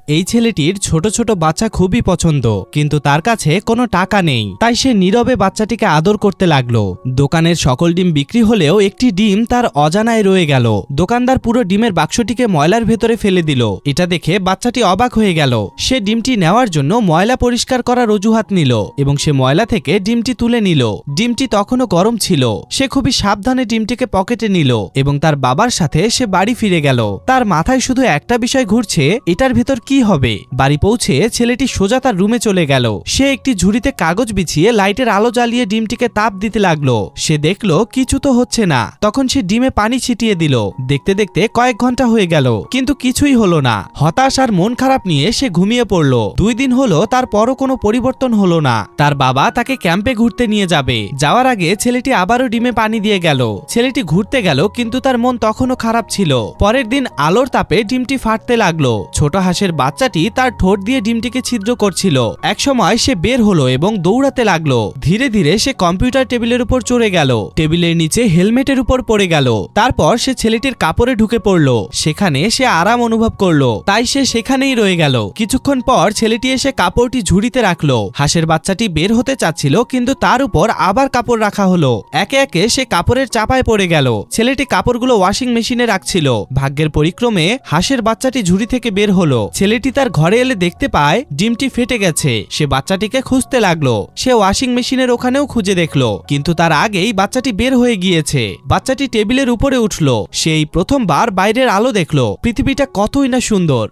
এই ছেলেটির ছোট ছোট বাচ্চা খুবই পছন্দ, কিন্তু তার কাছে কোনো টাকা নেই, তাই সে নীরবে বাচ্চাটিকে আদর করতে লাগলো। দোকানের সকল ডিম বিক্রি হলেও একটি ডিম তার অজানায় রয়ে গেল। দোকানদার পুরো ডিমের বাক্সটিকে ময়লার ভেতরে ফেলে দিল। এটা দেখে বাচ্চাটি অবাক হয়ে গেল। সে ডিমটি নেওয়ার জন্য ময়লা পরিষ্কার করার অজুহাত নিল এবং সে ময়লা থেকে ডিমটি তুলে নিল। ডিমটি তখনও গরম ছিল। সে খুবই সাবধানে ডিমটিকে পকেটে নিল এবং তার বাবার সাথে সে বাড়ি ফিরে গেল। তার মাথায় শুধু একটা বিষয় ঘুরছে, এটার ভেতর কি হবে। বাড়ি পৌঁছে ছেলেটি সোজা তার রুমে চলে গেল। সে একটি ঝুড়িতে কাগজ বিছিয়ে লাইটের আলো জ্বালিয়ে ডিমটিকে তাপ দিতে লাগলো। সে দেখলো কিছু তো হচ্ছে না। তখন সে ডিমে পানি ছিটিয়ে দিল। দেখতে দেখতে কয়েক ঘন্টা হয়ে গেল, কিন্তু কিছুই হলো না। হতাশ আর মন খারাপ নিয়ে সে ঘুমিয়ে পড়ল। 2 দিন হলো, তারপরও কোনো পরিবর্তন হলো না। তার বাবা তাকে ক্যাম্পে ঘুরতে নিয়ে যাবে। যাওয়ার আগে ছেলেটি আবারও ডিমে পানি দিয়ে গেল। ছেলেটি ঘুরতে গেল, কিন্তু তার মন তখনও খারাপ ছিল। পরের দিন আলোর তাপে ডিমটি ফাটতে লাগলো। ছোট হাঁসের বাচ্চাটি তার ঠোঁট দিয়ে ডিমটিকে ছিদ্র করছিল। একসময় সে বের হলো এবং দৌড়াতে লাগলো। ধীরে ধীরে সে কম্পিউটার টেবিলের উপর চড়ে গেল। টেবিলের নিচে হেলমেটের উপর পড়ে গেল। তারপর সে ছেলেটির কাপড়ে ঢুকে পড়ল। সেখানে সে আরাম অনুভব করলো, তাই সে সেখানেই রয়ে গেল। কিছুক্ষণ পর ছেলেটি এসে কাপড়টি ঝুড়িতে রাখলো। হাঁসের বাচ্চাটি বের হতে চাচ্ছিল, কিন্তু তার উপর আবার কাপড় রাখা হলো। একে একে সে কাপড়ের চাপায় পড়ে গেল। ছেলেটি কাপড়গুলো ওয়াশিং মেশিনে রাখছিল। ভাগ্যের পরিক্রমে হাঁসের বাচ্চাটি ঝুড়ি থেকে বের হলো। ছেলেটি তার ঘরে এলে দেখতে পায় ডিমটি ফেটে গেছে। সে বাচ্চাটিকে খুঁজতে লাগলো। সে ওয়াশিং মেশিনের ওখানেও খুঁজে দেখলো, কিন্তু তার আগেই বাচ্চাটি বের হয়ে গিয়েছে। বাচ্চাটি টেবিলের উপরে উঠলো। সেই প্রথমবার বাইরের আলো দেখলো। পৃথিবীটা কতই না সুন্দর।